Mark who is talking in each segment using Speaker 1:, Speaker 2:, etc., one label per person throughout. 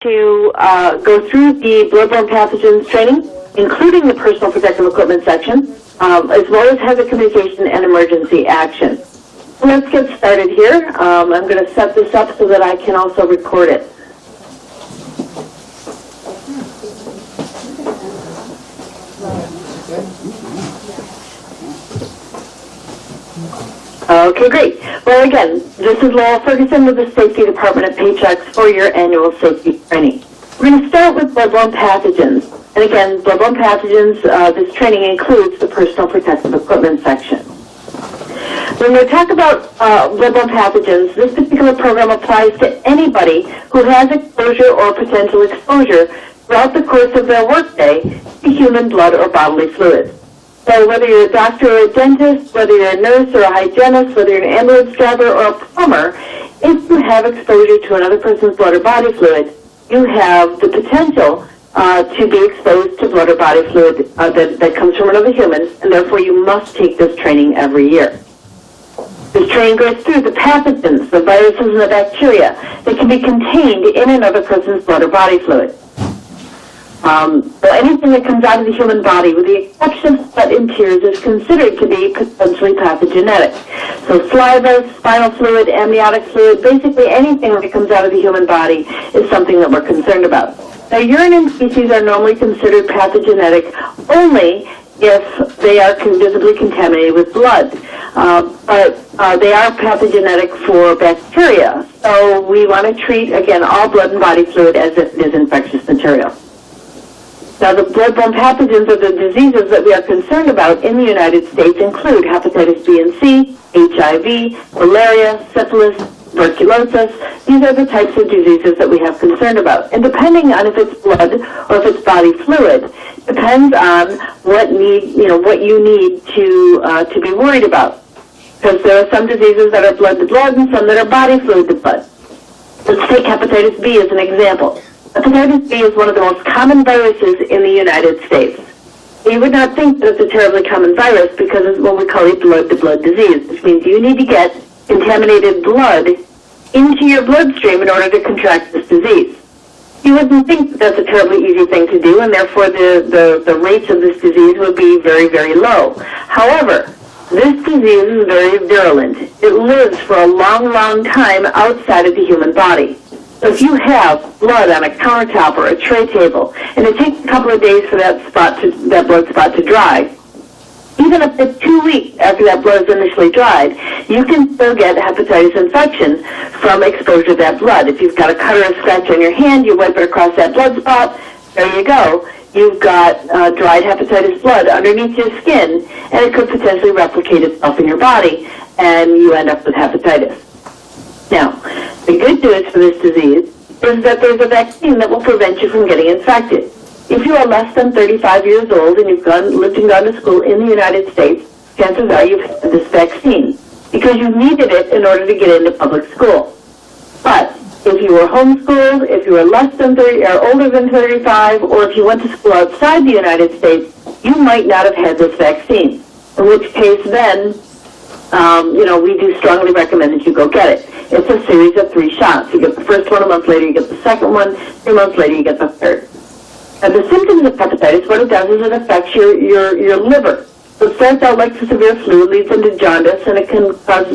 Speaker 1: to go through the bloodborne pathogens training, including the personal protective equipment section, as well as hazard communication and emergency action. So let's get started here. I'm going to set this up so that I can also record it. Okay, great. Well, again, this is Laura Ferguson with the Safety Department at Paychex for your annual safety training. We're going to start with bloodborne pathogens. And again, bloodborne pathogens, this training includes the personal protective equipment section. When we talk about bloodborne pathogens, this particular program applies to anybody who has exposure or potential exposure throughout the course of their workday to human blood or bodily fluids. So whether you're a doctor or a dentist, whether you're a nurse or a hygienist, whether you're an ambulance driver or a plumber, if you have exposure to another person's blood or body fluid, you have the potential to be exposed to blood or body fluid that comes from another human, and therefore you must take this training every year. This training goes through the pathogens, the viruses, and the bacteria that can be contained in another person's blood or body fluid. So anything that comes out of the human body, with the exception of sweat and tears, is considered to be potentially pathogenic. So saliva, spinal fluid, amniotic fluid, basically anything that comes out of the human body is something that we're concerned about. Now, urine and feces are normally considered pathogenic only if they are visibly contaminated with blood. But they are pathogenic for bacteria. So we want to treat, again, all blood and body fluid as if it is infectious material. Now, the bloodborne pathogens or the diseases that we are concerned about in the United States include hepatitis B and C, HIV, malaria, syphilis, tuberculosis. These are the types of diseases that we have concern about. And depending on if it's blood or if it's body fluid, depends on what you need to be worried about. Because there are some diseases that are blood to blood and some that are body fluid to blood. Let's take hepatitis B as an example. Hepatitis B is one of the most common viruses in the United States. You would not think that it's a terribly common virus because it's what we call a blood-to-blood disease, which means you need to get contaminated blood into your bloodstream in order to contract this disease. You wouldn't think that that's a terribly easy thing to do, and therefore the rates of this disease would be very, very low. However, this disease is very virulent. It lives for a long, long time outside of the human body. So if you have blood on a countertop or a tray table, and it takes a couple of days for that blood spot to dry, even up to 2 weeks after that blood is initially dried, you can still get hepatitis infection from exposure to that blood. If you've got a cut or a scratch on your hand, you wipe it across that blood spot, there you go. You've got dried hepatitis blood underneath your skin, and it could potentially replicate itself in your body, and you end up with hepatitis. Now, the good news for this disease is that there's a vaccine that will prevent you from getting infected. If you are less than 35 years old and you've lived and gone to school in the United States, chances are you've had this vaccine because you needed it in order to get into public school. But if you were homeschooled, if you were less than 30 or older than 35, or if you went to school outside the United States, you might not have had this vaccine. In which case, then, we do strongly recommend that you go get it. It's a series of 3 shots. You get the first one, a month later you get the second one, 3 months later you get the third. And the symptoms of hepatitis, what it does is it affects your liver. So it starts out like severe flu, leads into jaundice, and it can cause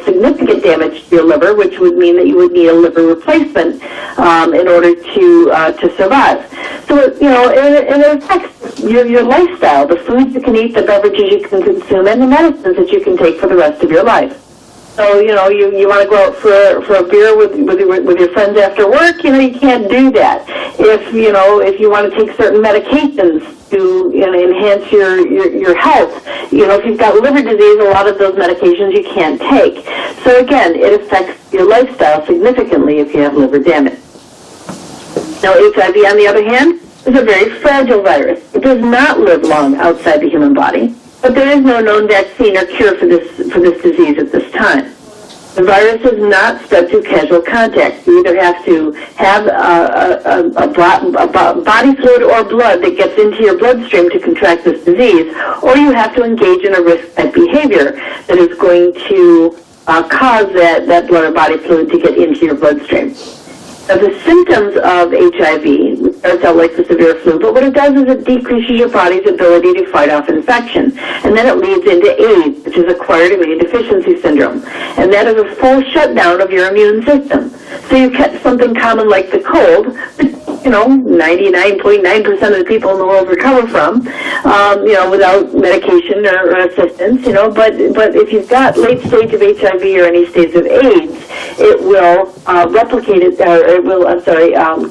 Speaker 1: significant damage to your liver, which would mean that you would need a liver replacement in order to survive. So it affects your lifestyle, the foods you can eat, the beverages you can consume, and the medicines that you can take for the rest of your life. So, you want to go out for a beer with your friends after work, you can't do that. If you want to take certain medications to enhance your health, if you've got liver disease, a lot of those medications you can't take. So again, it affects your lifestyle significantly if you have liver damage. Now, HIV, on the other hand, is a very fragile virus. It does not live long outside the human body. But there is no known vaccine or cure for this disease at this time. The virus is not spread through casual contact. You either have to have a body fluid or blood that gets into your bloodstream to contract this disease, or you have to engage in a risk-type behavior that is going to cause that blood or body fluid to get into your bloodstream. Now, the symptoms of HIV starts out like the severe flu, but what it does is it decreases your body's ability to fight off infection. And then it leads into AIDS, which is acquired immune deficiency syndrome. And that is a full shutdown of your immune system. So you catch something common like the cold, which, 99.9% of the people in the world recover from, without medication or assistance, but if you've got late stage of HIV or any stage of AIDS, it will replicate it, or it will,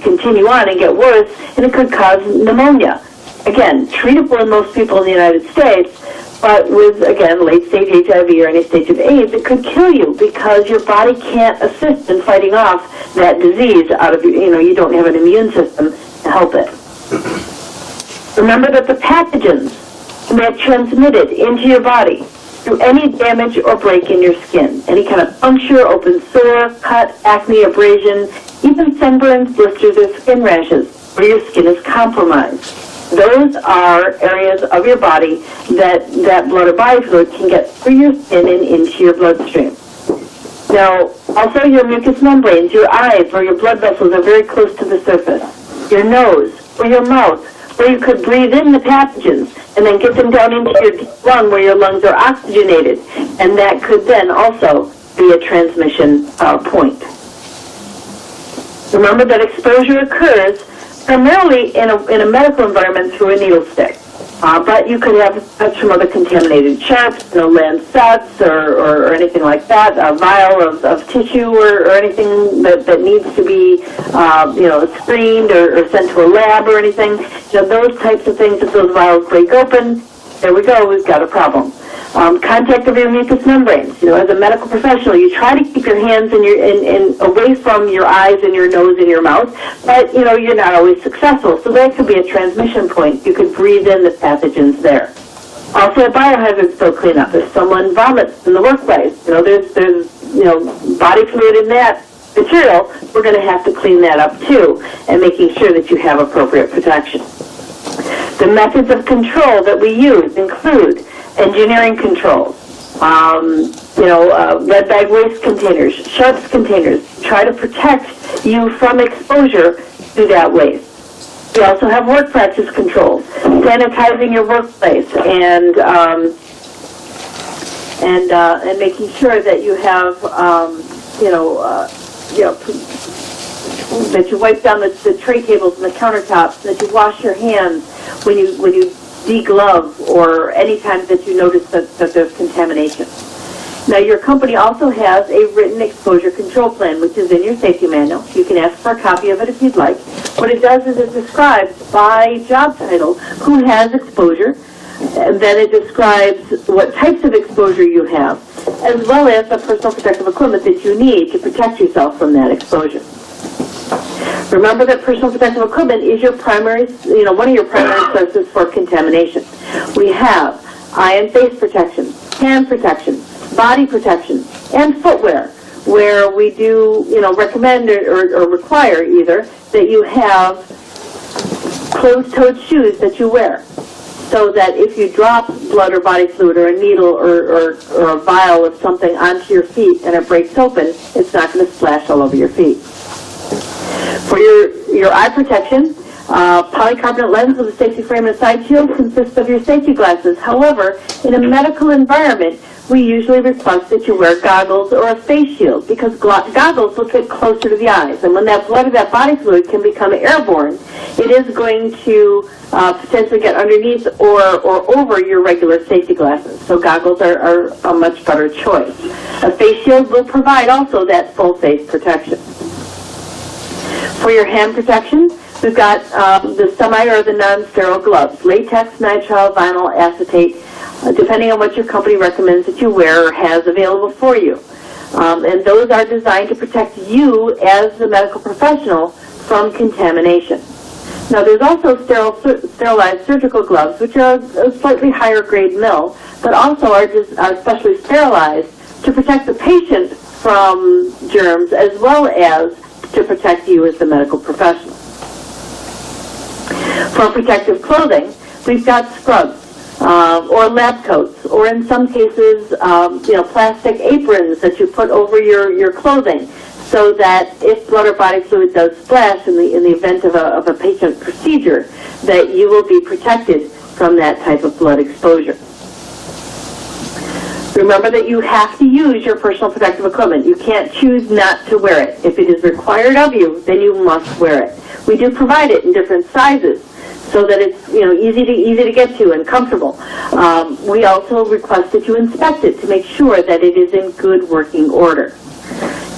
Speaker 1: continue on and get worse, and it could cause pneumonia. Again, treatable in most people in the United States, but with, again, late-stage HIV or any stage of AIDS, it could kill you because your body can't assist in fighting off that disease out of you don't have an immune system to help it. Remember that the pathogens that transmitted into your body through any damage or break in your skin, any kind of puncture, open sore, cut, acne, abrasion, even sunburns, blisters, or skin rashes where your skin is compromised. Those are areas of your body that blood or body fluid can get through your skin and into your bloodstream. Now, also your mucous membranes, your eyes, or your blood vessels are very close to the surface. Your nose, or your mouth, where you could breathe in the pathogens and then get them down into your deep lung where your lungs are oxygenated. And that could then also be a transmission point. Remember that exposure occurs primarily in a medical environment through a needle stick. But you could have touch from other contaminated sharps, lancets or anything like that, a vial of tissue or anything that needs to be, screened or sent to a lab or anything. Those types of things, if those vials break open, there we go, we've got a problem. Contact of your mucous membranes. As a medical professional, you try to keep your hands away from your eyes and your nose and your mouth, but you're not always successful. So that could be a transmission point. You could breathe in the pathogens there. Also, a biohazard spill cleanup. If someone vomits in the workplace, there's body fluid in that material, we're going to have to clean that up too, and making sure that you have appropriate protection. The methods of control that we use include engineering controls, red bag waste containers, sharps containers. Try to protect you from exposure to that waste. We also have work practice controls, sanitizing your workplace and making sure that you have that you wipe down the tray tables and the countertops, that you wash your hands when you deglove or any time that you notice that there's contamination. Now, your company also has a written exposure control plan, which is in your safety manual. You can ask for a copy of it if you'd like. What it does is it describes by job title who has exposure, and then it describes what types of exposure you have, as well as the personal protective equipment that you need to protect yourself from that exposure. Remember that personal protective equipment is your primary, one of your primary sources for contamination. We have eye and face protection, hand protection, body protection, and footwear, where we do, recommend or require either that you have closed-toed shoes that you wear, so that if you drop blood or body fluid or a needle or a vial of something onto your feet and it breaks open, it's not going to splash all over your feet. For your eye protection, polycarbonate lens with a safety frame and a side shield consists of your safety glasses. However, in a medical environment, we usually request that you wear goggles or a face shield because goggles will get closer to the eyes. And when that blood or that body fluid can become airborne, it is going to potentially get underneath or over your regular safety glasses. So goggles are a much better choice. A face shield will provide also that full face protection. For your hand protection, we've got the semi or the non-sterile gloves, latex, nitrile, vinyl, acetate, depending on what your company recommends that you wear or has available for you. And those are designed to protect you as the medical professional from contamination. Now, there's also sterilized surgical gloves, which are a slightly higher grade mill, but also are specially sterilized to protect the patient from germs as well as to protect you as the medical professional. For protective clothing, we've got scrubs or lab coats, or in some cases, plastic aprons that you put over your clothing so that if blood or body fluid does splash in the event of a patient procedure, that you will be protected from that type of blood exposure. Remember that you have to use your personal protective equipment. You can't choose not to wear it. If it is required of you, then you must wear it. We do provide it in different sizes so that it's easy to get to and comfortable. We also request that you inspect it to make sure that it is in good working order.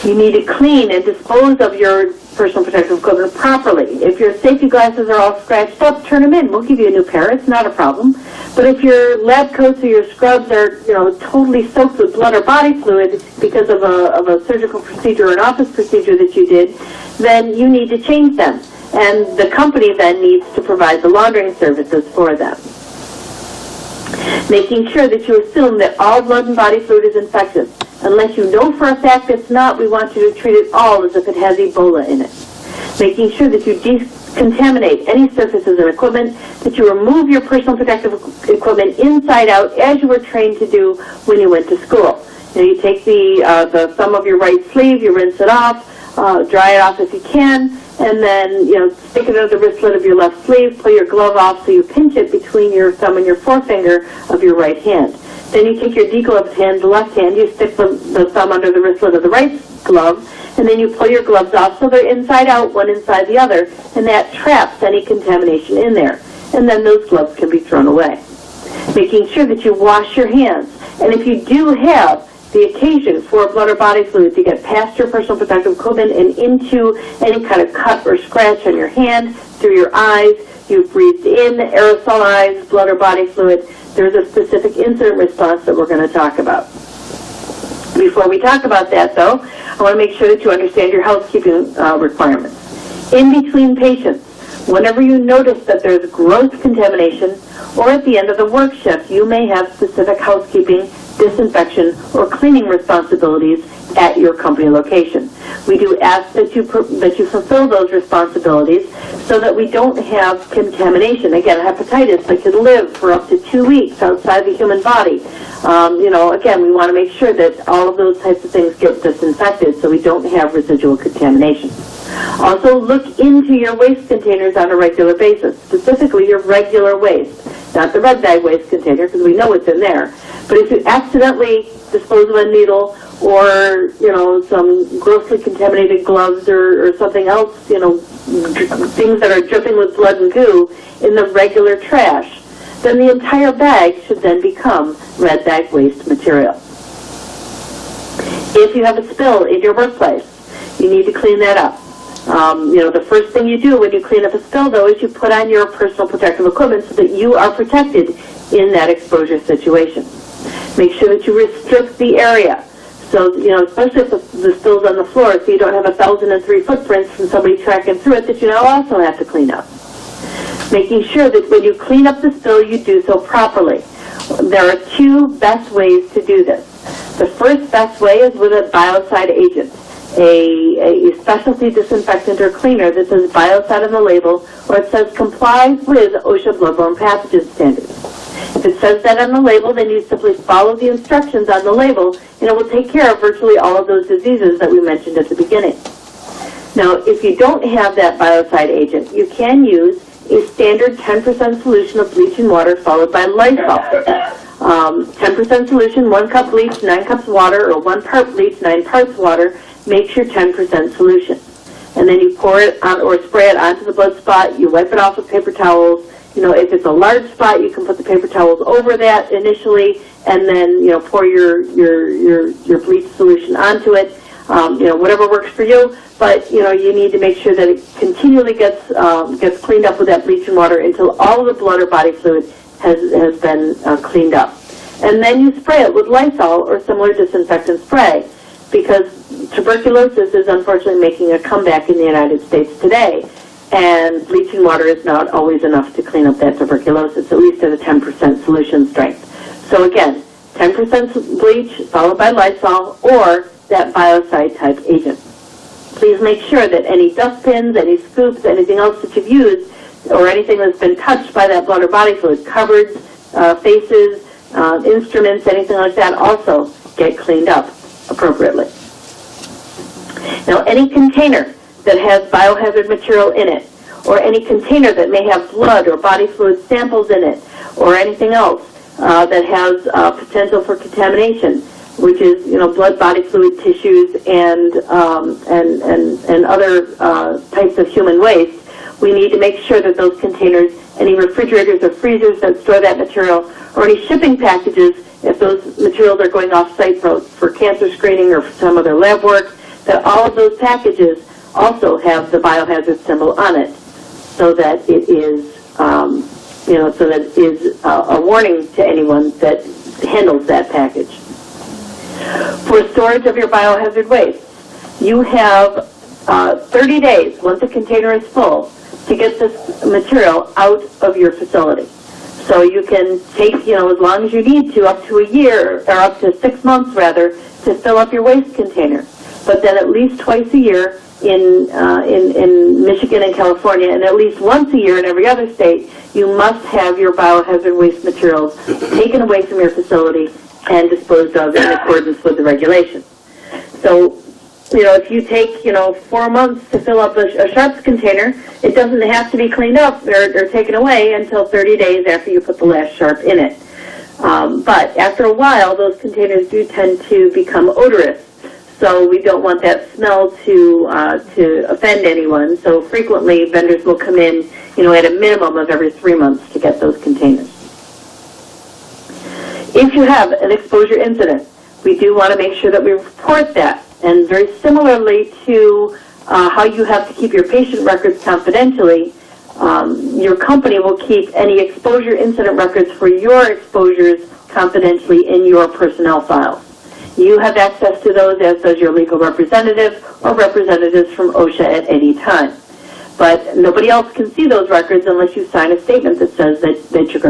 Speaker 1: You need to clean and dispose of your personal protective equipment properly. If your safety glasses are all scratched up, turn them in. We'll give you a new pair. It's not a problem. But if your lab coats or your scrubs are totally soaked with blood or body fluid because of a surgical procedure or an office procedure that you did, then you need to change them. And the company then needs to provide the laundering services for them. Making sure that you assume that all blood and body fluid is infectious. Unless you know for a fact it's not, we want you to treat it all as if it has Ebola in it. Making sure that you decontaminate any surfaces and equipment, that you remove your personal protective equipment inside out as you were trained to do when you went to school. You take the thumb of your right sleeve, you rinse it off, dry it off if you can, and then stick it under the wristlet of your left sleeve, pull your glove off so you pinch it between your thumb and your forefinger of your right hand. Then you take your degloved hand, the left hand, you stick the thumb under the wristlet of the right glove, and then you pull your gloves off so they're inside out, one inside the other, and that traps any contamination in there. And then those gloves can be thrown away. Making sure that you wash your hands. And if you do have the occasion for blood or body fluid to get past your personal protective equipment and into any kind of cut or scratch on your hand, through your eyes, you've breathed in aerosolized blood or body fluid, there's a specific incident response that we're going to talk about. Before we talk about that, though, I want to make sure that you understand your housekeeping requirements. In between patients, whenever you notice that there's gross contamination, or at the end of the work shift, you may have specific housekeeping, disinfection, or cleaning responsibilities at your company location. We do ask that you fulfill those responsibilities so that we don't have contamination. Again, hepatitis that can live for up to 2 weeks outside the human body. Again, we want to make sure that all of those types of things get disinfected so we don't have residual contamination. Also, look into your waste containers on a regular basis, specifically your regular waste, not the red bag waste container because we know what's in there. But if you accidentally dispose of a needle or, some grossly contaminated gloves or something else, things that are dripping with blood and goo in the regular trash, then the entire bag should then become red bag waste material. If you have a spill in your workplace, you need to clean that up. The first thing you do when you clean up a spill, though, is you put on your personal protective equipment so that you are protected in that exposure situation. Make sure that you restrict the area. So, especially if the spill's on the floor, so you don't have 1,003 footprints from somebody tracking through it that you now also have to clean up. Making sure that when you clean up the spill, you do so properly. There are two best ways to do this. The first best way is with a biocide agent, a specialty disinfectant or cleaner that says biocide on the label, or it says complies with OSHA bloodborne pathogen standards. If it says that on the label, then you simply follow the instructions on the label, and it will take care of virtually all of those diseases that we mentioned at the beginning. Now, if you don't have that biocide agent, you can use a standard 10% solution of bleach and water followed by Lysol. 10% solution, 1 cup bleach, 9 cups water, or 1 part bleach, 9 parts water, makes your 10% solution. And then you pour it on or spray it onto the blood spot, you wipe it off with paper towels. If it's a large spot, you can put the paper towels over that initially, and then, pour your bleach solution onto it. Whatever works for you, but, you need to make sure that it continually gets cleaned up with that bleach and water until all of the blood or body fluid has been cleaned up. And then you spray it with Lysol or similar disinfectant spray, because tuberculosis is unfortunately making a comeback in the United States today. And bleaching water is not always enough to clean up that tuberculosis, at least at a 10% solution strength. So again, 10% bleach followed by Lysol or that biocide type agent. Please make sure that any dustbins, any scoops, anything else that you've used, or anything that's been touched by that blood or body fluid, cupboards, faces, instruments, anything like that, also get cleaned up appropriately. Now, any container that has biohazard material in it, or any container that may have blood or body fluid samples in it, or anything else that has potential for contamination, which is, blood, body fluid, tissues, and other types of human waste, we need to make sure that those containers, any refrigerators or freezers that store that material, or any shipping packages, if those materials are going off-site for cancer screening or for some other lab work, that all of those packages also have the biohazard symbol on it, so that it is, so that it is a warning to anyone that handles that package. For storage of your biohazard waste, you have 30 days, once the container is full, to get this material out of your facility. So you can take, as long as you need to, up to a year, or up to 6 months rather, to fill up your waste container. But then at least twice a year in Michigan and California, and at least once a year in every other state, you must have your biohazard waste materials taken away from your facility and disposed of in accordance with the regulations. So, if you take, 4 months to fill up a sharps container, it doesn't have to be cleaned up or taken away until 30 days after you put the last sharp in it. But after a while, those containers do tend to become odorous. So we don't want that smell to offend anyone. So frequently, vendors will come in, at a minimum of every 3 months to get those containers. If you have an exposure incident, we do want to make sure that we report that. And very similarly to how you have to keep your patient records confidentially, your company will keep any exposure incident records for your exposures confidentially in your personnel files. You have access to those, as does your legal representative or representatives from OSHA at any time. But nobody else can see those records unless you sign a statement that says that you're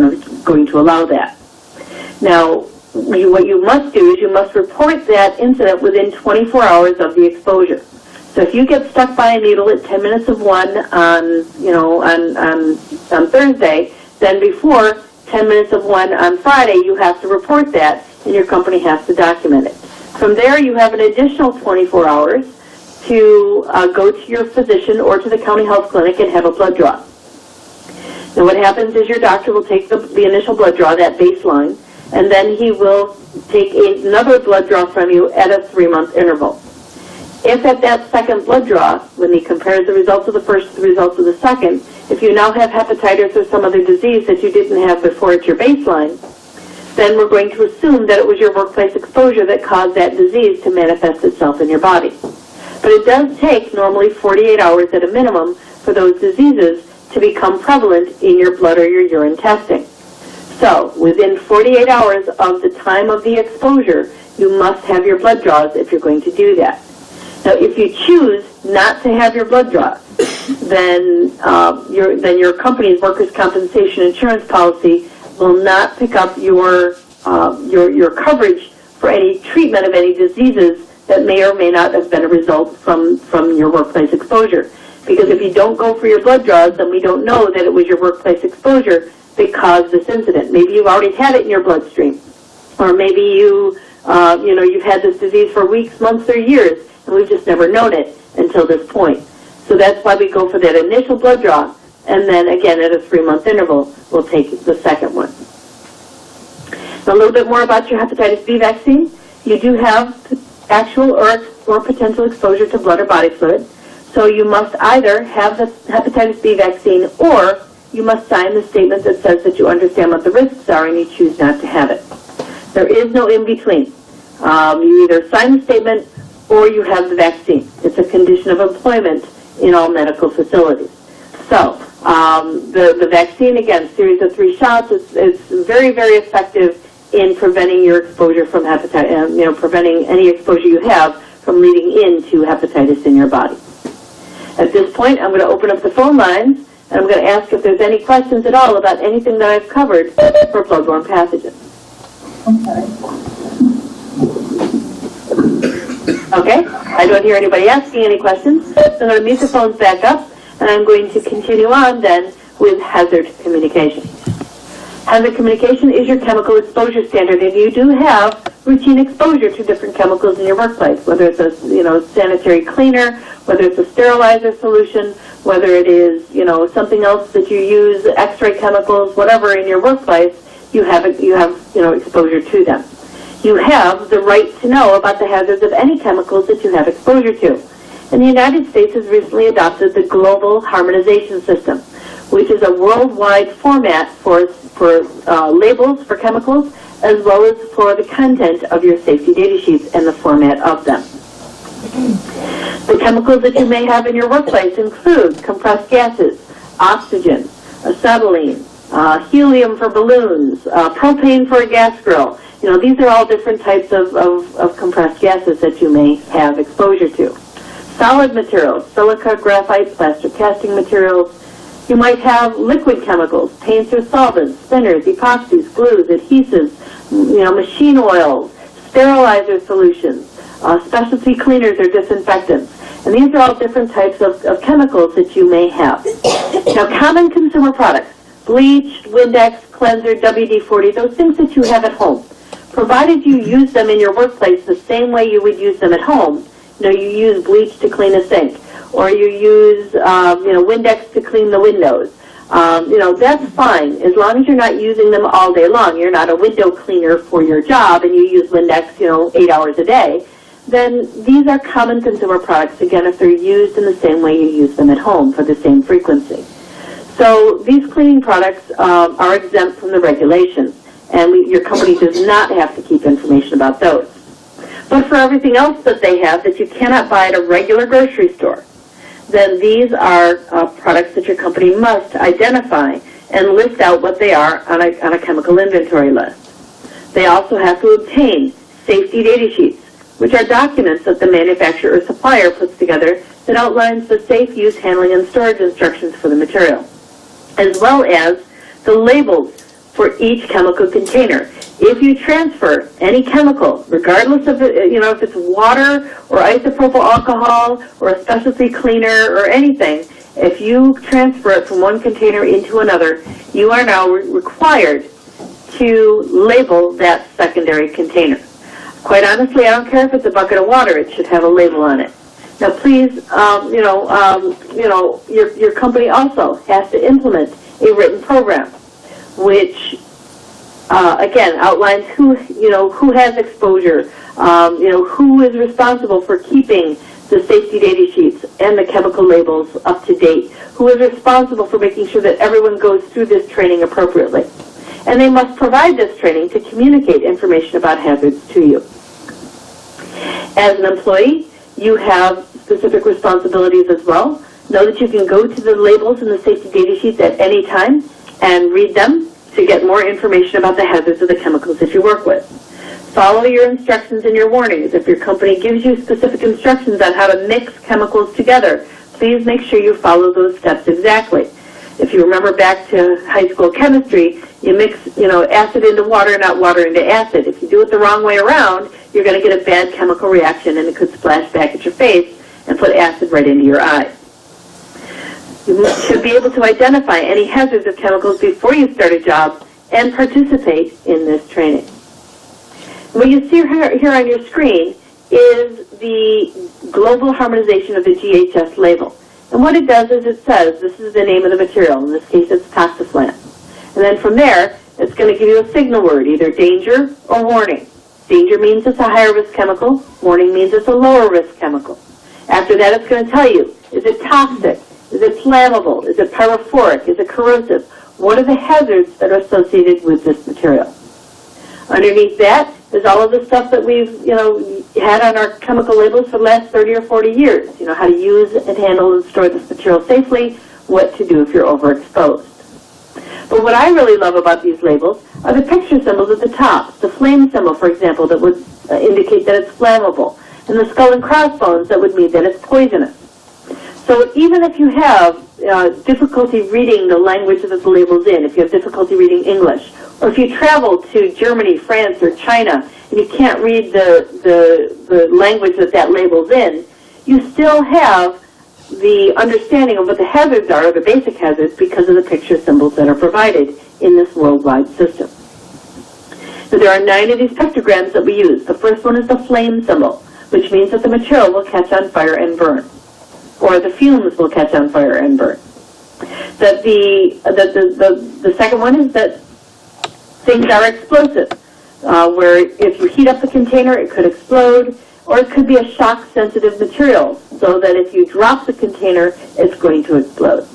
Speaker 1: going to allow that. Now, what you must do is you must report that incident within 24 hours of the exposure. So if you get stuck by a needle at 10 minutes of 1 on Thursday, then before 10 minutes of 1 on Friday, you have to report that, and your company has to document it. From there, you have an additional 24 hours to go to your physician or to the county health clinic and have a blood draw. Now what happens is your doctor will take the initial blood draw, that baseline, and then he will take another blood draw from you at a 3-month interval. If at that second blood draw, when he compares the results of the first to the results of the second, if you now have hepatitis or some other disease that you didn't have before at your baseline, then we're going to assume that it was your workplace exposure that caused that disease to manifest itself in your body. But it does take normally 48 hours at a minimum for those diseases to become prevalent in your blood or your urine testing. So, within 48 hours of the time of the exposure, you must have your blood draws if you're going to do that. Now, if you choose not to have your blood draws, then your company's workers' compensation insurance policy will not pick up your coverage for any treatment of any diseases that may or may not have been a result from your workplace exposure. Because if you don't go for your blood draws, then we don't know that it was your workplace exposure that caused this incident. Maybe you've already had it in your bloodstream, or maybe you've had this disease for weeks, months, or years, and we've just never known it until this point. So that's why we go for that initial blood draw, and then again at a 3-month interval, we'll take the second one. Now, a little bit more about your hepatitis B vaccine. You do have actual or potential exposure to blood or body fluid, so you must either have the hepatitis B vaccine or you must sign the statement that says that you understand what the risks are and you choose not to have it. There is no in-between. You either sign the statement or you have the vaccine. It's a condition of employment in all medical facilities. So the vaccine, again, series of 3 shots, it's very, very effective in preventing your exposure from hepatitis, preventing any exposure you have from leading into hepatitis in your body. At this point, I'm going to open up the phone lines, and I'm going to ask if there's any questions at all about anything that I've covered for bloodborne pathogens. Okay, I don't hear anybody asking any questions, so I'm going to mute the phones back up, and I'm going to continue on then with hazard communication. Hazard communication is your chemical exposure standard, and you do have routine exposure to different chemicals in your workplace, whether it's a sanitary cleaner, whether it's a sterilizer solution, whether it is something else that you use, X-ray chemicals, whatever in your workplace, you have exposure to them. You have the right to know about the hazards of any chemicals that you have exposure to. And the United States has recently adopted the Global Harmonization System, which is a worldwide format for labels for chemicals, as well as for the content of your safety data sheets and the format of them. The chemicals that you may have in your workplace include compressed gases, oxygen, acetylene, helium for balloons, propane for a gas grill. These are all different types of compressed gases that you may have exposure to. Solid materials, silica, graphite, plaster casting materials. You might have liquid chemicals, paints or solvents, thinners, epoxies, glues, adhesives, machine oils, sterilizer solutions, specialty cleaners or disinfectants. And these are all different types of chemicals that you may have. Now, common consumer products, bleach, Windex, cleanser, WD-40, those things that you have at home, provided you use them in your workplace the same way you would use them at home. You use bleach to clean a sink, or you use Windex to clean the windows. That's fine as long as you're not using them all day long. You're not a window cleaner for your job and you use Windex 8 hours a day. Then these are common consumer products, again, if they're used in the same way you use them at home for the same frequency. So these cleaning products are exempt from the regulations, and your company does not have to keep information about those. But for everything else that they have that you cannot buy at a regular grocery store, then these are products that your company must identify and list out what they are on a chemical inventory list. They also have to obtain safety data sheets, which are documents that the manufacturer or supplier puts together that outlines the safe use, handling, and storage instructions for the material, as well as the labels for each chemical container. If you transfer any chemical, regardless of if it's water or isopropyl alcohol or a specialty cleaner or anything, if you transfer it from one container into another, you are now required to label that secondary container. Quite honestly, I don't care if it's a bucket of water; it should have a label on it. Now, please, your company also has to implement a written program, which again outlines who has exposure, who is responsible for keeping the safety data sheets and the chemical labels up to date, who is responsible for making sure that everyone goes through this training appropriately. And they must provide this training to communicate information about hazards to you. As an employee, you have specific responsibilities as well. Know that you can go to the labels and the safety data sheets at any time and read them to get more information about the hazards of the chemicals that you work with. Follow your instructions and your warnings. If your company gives you specific instructions on how to mix chemicals together, please make sure you follow those steps exactly. If you remember back to high school chemistry, you mix, acid into water, not water into acid. If you do it the wrong way around, you're going to get a bad chemical reaction and it could splash back at your face and put acid right into your eyes. You should be able to identify any hazards of chemicals before you start a job and participate in this training. What you see here on your screen is the global harmonization of the GHS label. And what it does is it says, this is the name of the material. In this case, it's toxaflan. And then from there, it's going to give you a signal word, either danger or warning. Danger means it's a higher risk chemical. Warning means it's a lower risk chemical. After that, it's going to tell you, is it toxic? Is it flammable? Is it pyrophoric? Is it corrosive? What are the hazards that are associated with this material? Underneath that is all of the stuff that we've, had on our chemical labels for the last 30 or 40 years. How to use and handle and store this material safely, what to do if you're overexposed. But what I really love about these labels are the picture symbols at the top. The flame symbol, for example, that would indicate that it's flammable, and the skull and crossbones that would mean that it's poisonous. So even if you have difficulty reading the language that the label's in, if you have difficulty reading English, or if you travel to Germany, France, or China, and you can't read the language that label's in, you still have the understanding of what the hazards are, the basic hazards, because of the picture symbols that are provided in this worldwide system. So there are 9 of these pictograms that we use. The first one is the flame symbol, which means that the material will catch on fire and burn, or the fumes will catch on fire and burn. That the second one is that things are explosive, where if you heat up the container, it could explode, or it could be a shock-sensitive material, so that if you drop the container, it's going to explode.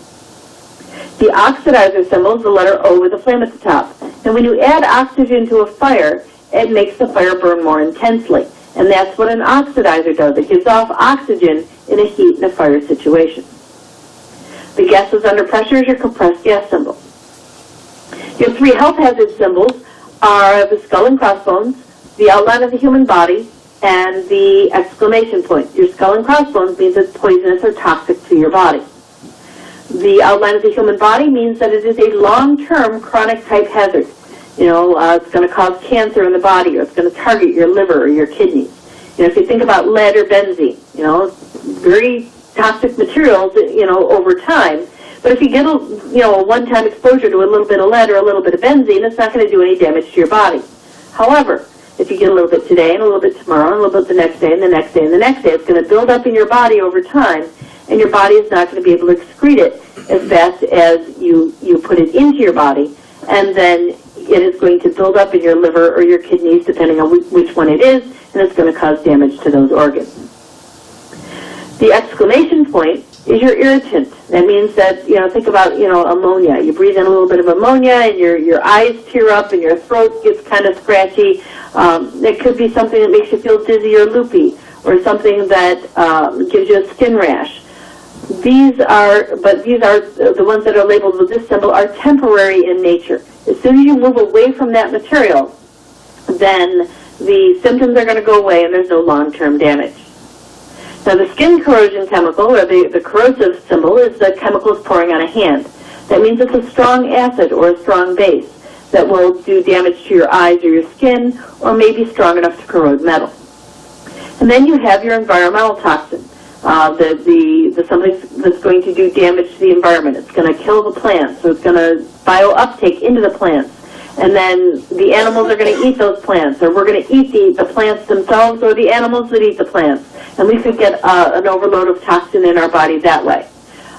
Speaker 1: The oxidizer symbol is the letter O with a flame at the top. And when you add oxygen to a fire, it makes the fire burn more intensely. And that's what an oxidizer does. It gives off oxygen in a heat and a fire situation. The gases under pressure is your compressed gas symbol. Your 3 health hazard symbols are the skull and crossbones, the outline of the human body, and the exclamation point. Your skull and crossbones means it's poisonous or toxic to your body. The outline of the human body means that it is a long-term chronic type hazard. It's going to cause cancer in the body, or it's going to target your liver or your kidneys. If you think about lead or benzene, very toxic materials, over time. But if you get a one-time exposure to a little bit of lead or a little bit of benzene, it's not going to do any damage to your body. However, if you get a little bit today and a little bit tomorrow and a little bit the next day and the next day and the next day, it's going to build up in your body over time, and your body is not going to be able to excrete it as fast as you put it into your body, and then it is going to build up in your liver or your kidneys, depending on which one it is, and it's going to cause damage to those organs. The exclamation point is your irritant. That means that, think about, ammonia. You breathe in a little bit of ammonia, and your eyes tear up, and your throat gets kind of scratchy. It could be something that makes you feel dizzy or loopy, or something that gives you a skin rash. These are the ones that are labeled with this symbol are temporary in nature. As soon as you move away from that material, then the symptoms are going to go away and there's no long-term damage. Now the skin corrosion chemical, or the corrosive symbol, is the chemicals pouring on a hand. That means it's a strong acid or a strong base that will do damage to your eyes or your skin, or maybe strong enough to corrode metal. And then you have your environmental toxin. Something that's going to do damage to the environment. It's going to kill the plants, so it's going to biouptake into the plants. And then the animals are going to eat those plants, or we're going to eat the plants themselves, or the animals that eat the plants. And we could get an overload of toxin in our body that way.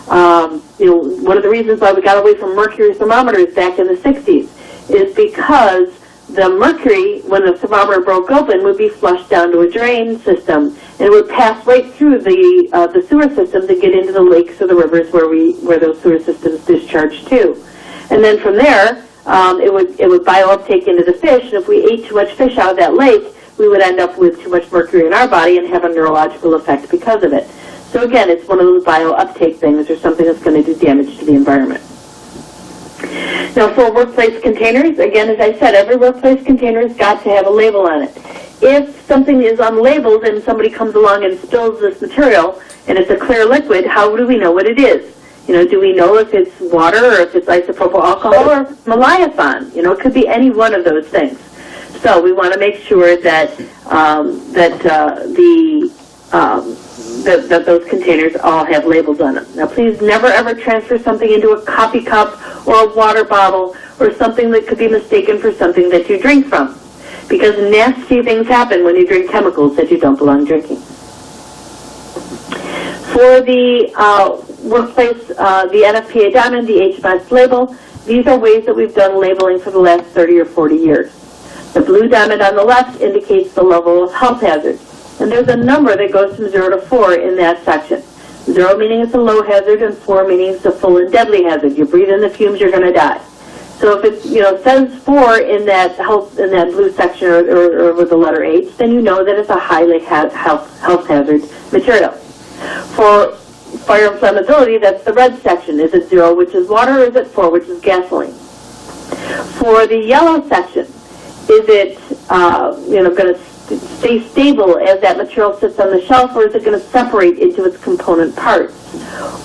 Speaker 1: One of the reasons why we got away from mercury thermometers back in the 60s is because the mercury, when the thermometer broke open, would be flushed down to a drain system, and it would pass right through the sewer systems and get into the lakes or the rivers where those sewer systems discharge to. And then from there, it would biouptake into the fish, and if we ate too much fish out of that lake, we would end up with too much mercury in our body and have a neurological effect because of it. So again, it's one of those biouptake things, or something that's going to do damage to the environment. Now, for workplace containers, again, as I said, every workplace container has got to have a label on it. If something is unlabeled and somebody comes along and spills this material and it's a clear liquid, how do we know what it is? Do we know if it's water or if it's isopropyl alcohol or malathion? It could be any one of those things. So we want to make sure that that those containers all have labels on them. Now, please never ever transfer something into a coffee cup or a water bottle or something that could be mistaken for something that you drink from, because nasty things happen when you drink chemicals that you don't belong drinking. For the workplace, the NFPA diamond, the HMS label, these are ways that we've done labeling for the last 30 or 40 years. The blue diamond on the left indicates the level of health hazard. And there's a number that goes from 0 to 4 in that section. 0 meaning it's a low hazard, and 4 meaning it's a full and deadly hazard. You breathe in the fumes, you're going to die. So if it says 4 in that blue section or with the letter H, then you know that it's a highly health hazard material. For fire inflammability, that's the red section. Is it 0, which is water, or is it 4, which is gasoline? For the yellow section, is it going to stay stable as that material sits on the shelf, or is it going to separate into its component parts?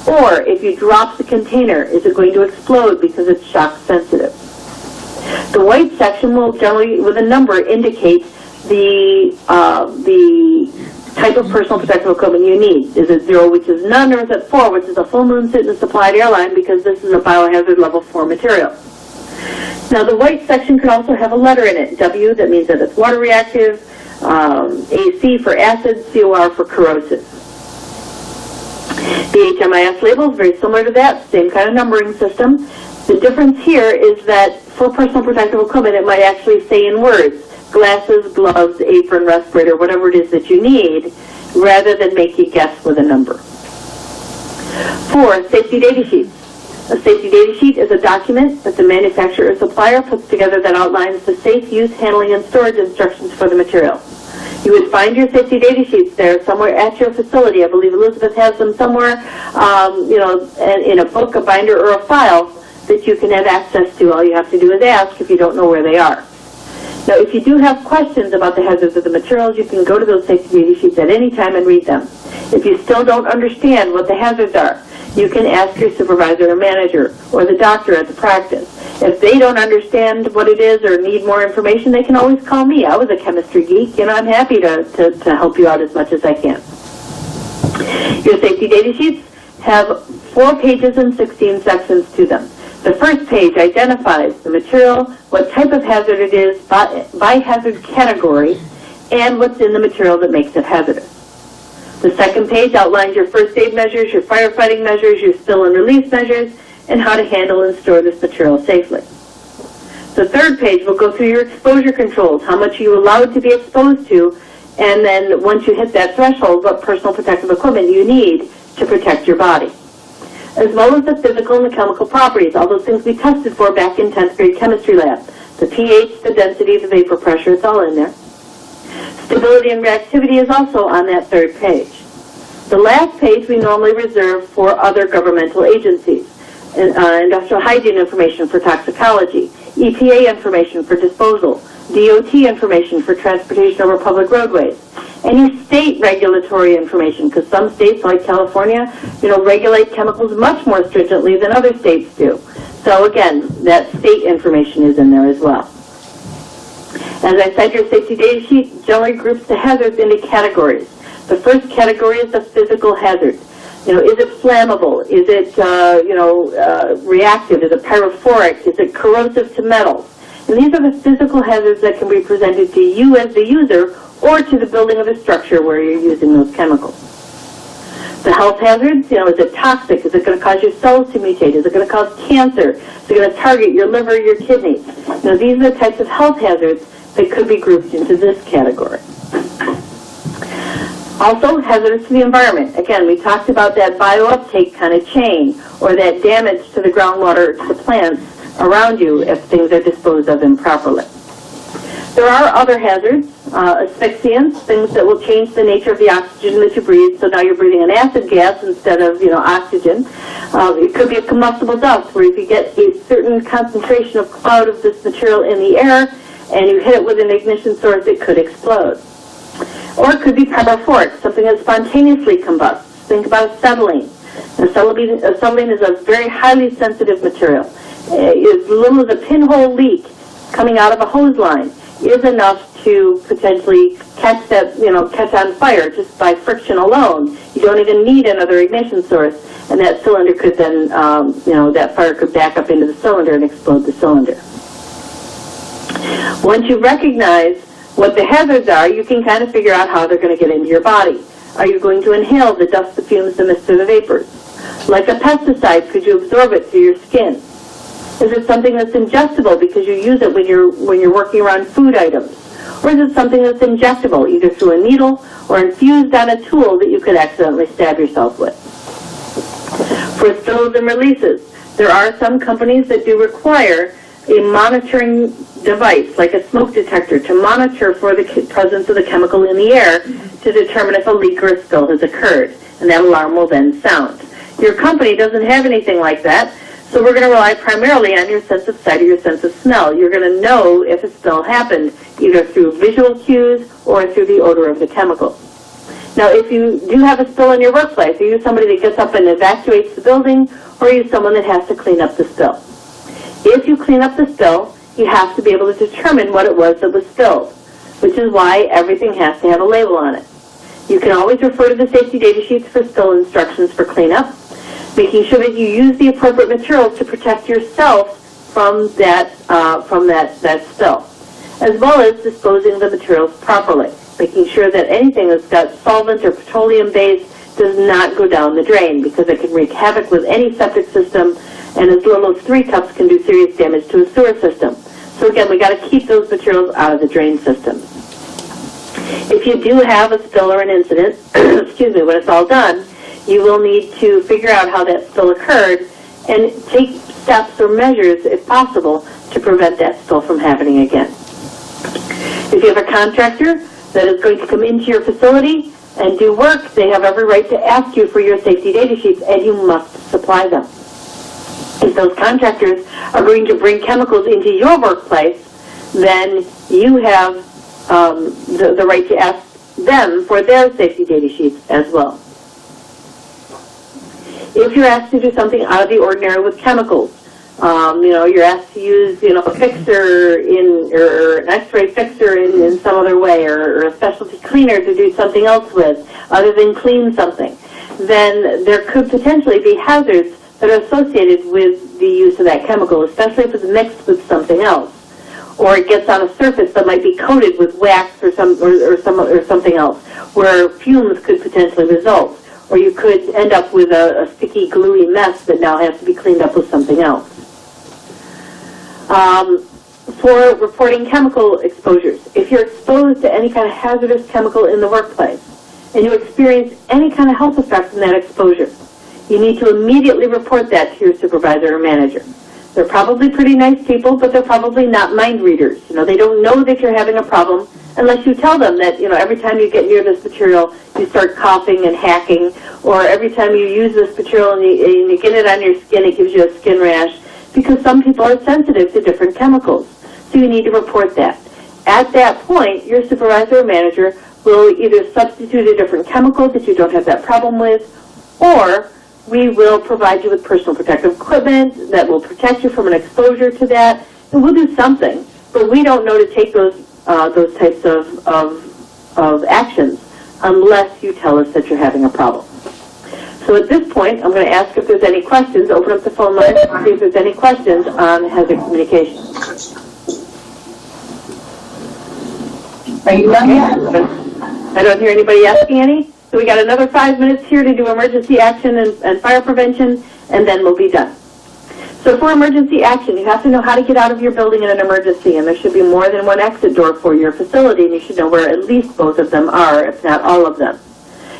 Speaker 1: Or if you drop the container, is it going to explode because it's shock sensitive? The white section will generally, with a number, indicate the type of personal protective equipment you need. Is it 0, which is none, or is it 4, which is a full moon sit in a supplied airline, because this is a biohazard level 4 material? Now, the white section could also have a letter in it. W, that means that it's water reactive. AC for acid, COR for corrosive. The HMIS label is very similar to that, same kind of numbering system. The difference here is that for personal protective equipment, it might actually say in words, glasses, gloves, apron, respirator, whatever it is that you need, rather than make you guess with a number. 4, safety data sheets. A safety data sheet is a document that the manufacturer or supplier puts together that outlines the safe use, handling, and storage instructions for the material. You would find your safety data sheets there somewhere at your facility. I believe Elizabeth has them somewhere, in a book, a binder, or a file that you can have access to. All you have to do is ask if you don't know where they are. Now, if you do have questions about the hazards of the materials, you can go to those safety data sheets at any time and read them. If you still don't understand what the hazards are, you can ask your supervisor or manager or the doctor at the practice. If they don't understand what it is or need more information, they can always call me. I was a chemistry geek, and I'm happy to help you out as much as I can. Your safety data sheets have 4 pages and 16 sections to them. The first page identifies the material, what type of hazard it is by hazard category, and what's in the material that makes it hazardous. The second page outlines your first aid measures, your firefighting measures, your spill and release measures, and how to handle and store this material safely. The third page will go through your exposure controls, how much you're allowed to be exposed to, and then once you hit that threshold, what personal protective equipment you need to protect your body, as well as the physical and the chemical properties, all those things we tested for back in 10th grade chemistry lab. The pH, the density, the vapor pressure, it's all in there. Stability and reactivity is also on that third page. The last page we normally reserve for other governmental agencies. Industrial hygiene information for toxicology, EPA information for disposal, DOT information for transportation over public roadways, any state regulatory information, because some states like California, regulate chemicals much more stringently than other states do. So again, that state information is in there as well. As I said, your safety data sheet generally groups the hazards into categories. The first category is the physical hazard. Is it flammable? Is it, reactive? Is it pyrophoric? Is it corrosive to metals? And these are the physical hazards that can be presented to you as the user or to the building of the structure where you're using those chemicals. The health hazards, is it toxic? Is it going to cause your cells to mutate? Is it going to cause cancer? Is it going to target your liver, your kidneys? These are the types of health hazards that could be grouped into this category. Also, hazardous to the environment. Again, we talked about that biouptake kind of chain, or that damage to the groundwater, to the plants around you if things are disposed of improperly. There are other hazards, asphyxiants, things that will change the nature of the oxygen that you breathe, so now you're breathing an acid gas instead of, oxygen. It could be a combustible dust, where if you get a certain concentration of cloud of this material in the air and you hit it with an ignition source, it could explode. Or it could be pyrophoric, something that spontaneously combusts. Think about acetylene. Acetylene is a very highly sensitive material. As little as a pinhole leak coming out of a hose line is enough to potentially catch that, catch on fire just by friction alone. You don't even need another ignition source, and that cylinder could then, that fire could back up into the cylinder and explode the cylinder. Once you recognize what the hazards are, you can kind of figure out how they're going to get into your body. Are you going to inhale the dust, the fumes, the mist, or the vapors? Like a pesticide, could you absorb it through your skin? Is it something that's ingestible because you use it when you're working around food items? Or is it something that's injectable, either through a needle or infused on a tool that you could accidentally stab yourself with? For spills and releases, there are some companies that do require a monitoring device, like a smoke detector, to monitor for the presence of the chemical in the air to determine if a leak or a spill has occurred, and that alarm will then sound. Your company doesn't have anything like that, so we're going to rely primarily on your sense of sight or your sense of smell. You're going to know if a spill happened, either through visual cues or through the odor of the chemical. Now, if you do have a spill in your workplace, are you somebody that gets up and evacuates the building, or are you someone that has to clean up the spill? If you clean up the spill, you have to be able to determine what it was that was spilled, which is why everything has to have a label on it. You can always refer to the safety data sheets for spill instructions for cleanup, making sure that you use the appropriate materials to protect yourself from that spill, as well as disposing of the materials properly, making sure that anything that's got solvent or petroleum base does not go down the drain, because it can wreak havoc with any septic system, and as little as 3 cups can do serious damage to a sewer system. So again, we got to keep those materials out of the drain system. If you do have a spill or an incident, excuse me, when it's all done, you will need to figure out how that spill occurred and take steps or measures, if possible, to prevent that spill from happening again. If you have a contractor that is going to come into your facility and do work, they have every right to ask you for your safety data sheets, and you must supply them. If those contractors are going to bring chemicals into your workplace, then you have the right to ask them for their safety data sheets as well. If you're asked to do something out of the ordinary with chemicals, you're asked to use, a fixer or an X-ray fixer in some other way, or a specialty cleaner to do something else with, other than clean something, then there could potentially be hazards that are associated with the use of that chemical, especially if it's mixed with something else, or it gets on a surface that might be coated with wax or something else, where fumes could potentially result, or you could end up with a sticky, gluey mess that now has to be cleaned up with something else. For reporting chemical exposures, if you're exposed to any kind of hazardous chemical in the workplace and you experience any kind of health effect from that exposure, you need to immediately report that to your supervisor or manager. They're probably pretty nice people, but they're probably not mind readers. They don't know that you're having a problem unless you tell them that, every time you get near this material, you start coughing and hacking, or every time you use this material and you get it on your skin, it gives you a skin rash, because some people are sensitive to different chemicals. So you need to report that. At that point, your supervisor or manager will either substitute a different chemical that you don't have that problem with, or we will provide you with personal protective equipment that will protect you from an exposure to that, and we'll do something. But we don't know to take those types of actions unless you tell us that you're having a problem. So at this point, I'm going to ask if there's any questions. Open up the phone line and see if there's any questions on hazard communication.
Speaker 2: Are you done yet?
Speaker 1: I don't hear anybody asking any. So we got another 5 minutes here to do emergency action and fire prevention, and then we'll be done. So for emergency action, you have to know how to get out of your building in an emergency, and there should be more than one exit door for your facility, and you should know where at least both of them are, if not all of them.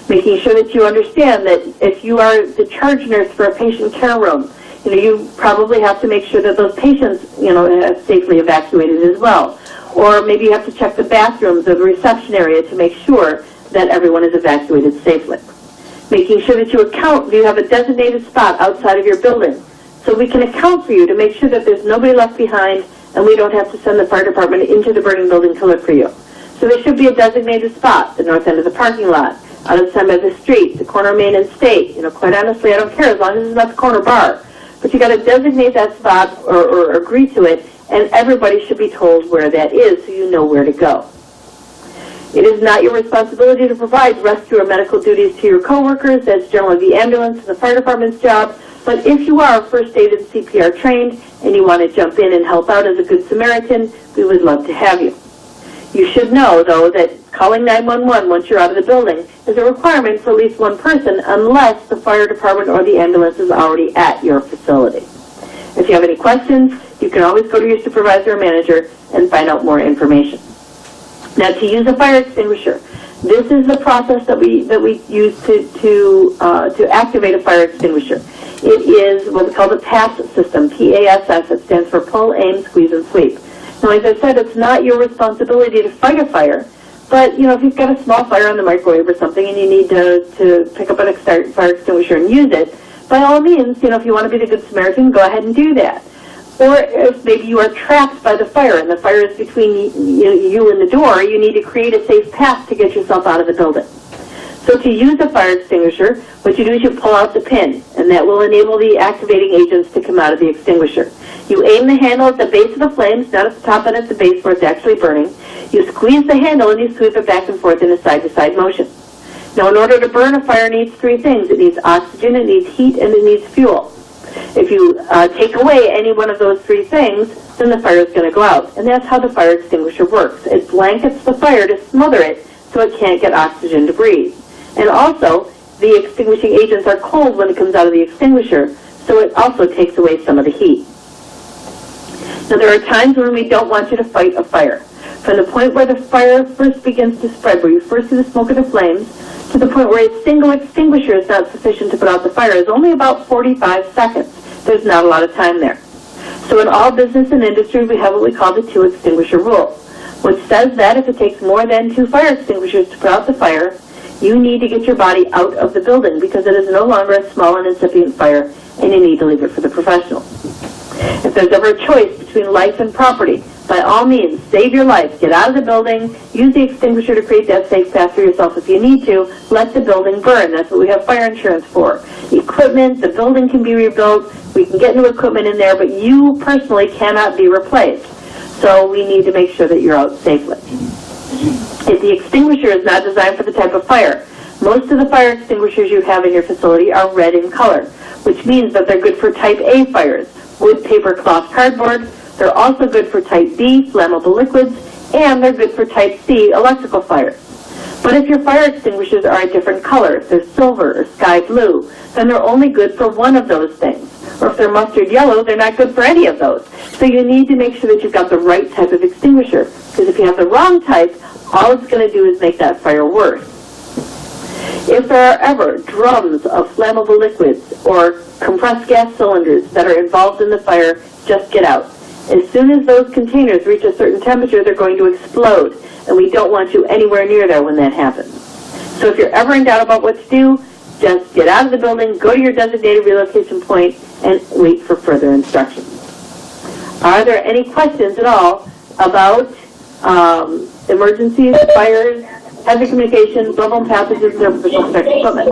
Speaker 1: Making sure that you understand that if you are the charge nurse for a patient care room, you probably have to make sure that those patients, are safely evacuated as well. Or maybe you have to check the bathrooms or the reception area to make sure that everyone is evacuated safely. Making sure that you have a designated spot outside of your building, so we can account for you to make sure that there's nobody left behind and we don't have to send the fire department into the burning building to look for you. So there should be a designated spot, the north end of the parking lot, out of the side of the street, the corner of Main and State. Quite honestly, I don't care as long as it's not the corner bar. But you got to designate that spot or agree to it, and everybody should be told where that is so you know where to go. It is not your responsibility to provide rescue or medical duties to your coworkers. That's generally the ambulance and the fire department's job. But if you are first aid and CPR trained and you want to jump in and help out as a good Samaritan, we would love to have you. You should know, though, that calling 911 once you're out of the building is a requirement for at least one person unless the fire department or the ambulance is already at your facility. If you have any questions, you can always go to your supervisor or manager and find out more information. Now, to use a fire extinguisher, this is the process that we use to activate a fire extinguisher. It is what we call the PASS system, P-A-S-S. It stands for pull, aim, squeeze, and sweep. Now, as I said, it's not your responsibility to fight a fire, but if you've got a small fire on the microwave or something and you need to pick up a fire extinguisher and use it, by all means, if you want to be the good Samaritan, go ahead and do that. Or if maybe you are trapped by the fire and the fire is between you and the door, you need to create a safe path to get yourself out of the building. So to use a fire extinguisher, what you do is you pull out the pin, and that will enable the activating agents to come out of the extinguisher. You aim the handle at the base of the flames, not at the top and at the base where it's actually burning. You squeeze the handle and you sweep it back and forth in a side-to-side motion. Now, in order to burn, a fire needs three things. It needs oxygen, it needs heat, and it needs fuel. If you take away any one of those three things, then the fire is going to go out. And that's how the fire extinguisher works. It blankets the fire to smother it so it can't get oxygen to breathe. And also, the extinguishing agents are cold when it comes out of the extinguisher, so it also takes away some of the heat. Now, there are times when we don't want you to fight a fire. From the point where the fire first begins to spread, where you first see the smoke or the flames, to the point where a single extinguisher is not sufficient to put out the fire is only about 45 seconds. There's not a lot of time there. So in all business and industry, we have what we call the 2 extinguisher rule, which says that if it takes more than 2 fire extinguishers to put out the fire, you need to get your body out of the building because it is no longer a small and incipient fire, and you need to leave it for the professionals. If there's ever a choice between life and property, by all means, save your life. Get out of the building. Use the extinguisher to create that safe path for yourself if you need to. Let the building burn. That's what we have fire insurance for. Equipment, the building can be rebuilt. We can get new equipment in there, but you personally cannot be replaced. So we need to make sure that you're out safely. If the extinguisher is not designed for the type of fire, most of the fire extinguishers you have in your facility are red in color, which means that they're good for type A fires, wood, paper, cloth, cardboard. They're also good for type B, flammable liquids, and they're good for type C, electrical fires. But if your fire extinguishers are a different color, if they're silver or sky blue, then they're only good for one of those things. Or if they're mustard yellow, they're not good for any of those. So you need to make sure that you've got the right type of extinguisher, because if you have the wrong type, all it's going to do is make that fire worse. If there are ever drums of flammable liquids or compressed gas cylinders that are involved in the fire, just get out. As soon as those containers reach a certain temperature, they're going to explode, and we don't want you anywhere near there when that happens. So if you're ever in doubt about what to do, just get out of the building, go to your designated relocation point, and wait for further instructions. Are there any questions at all about emergencies, fires, hazard communications, bloodborne pathogens, or personal protective equipment?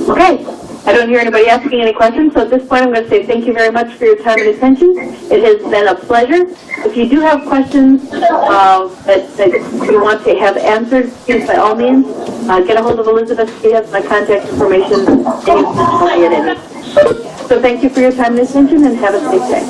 Speaker 1: Okay. I don't hear anybody asking any questions, so at this point I'm going to say thank you very much for your time and attention. It has been a pleasure. If you do have questions that you want to have answered, please, by all means, get a hold of Elizabeth. She has my contact information, and you can call me at any. So thank you for your time and attention, and have a safe day.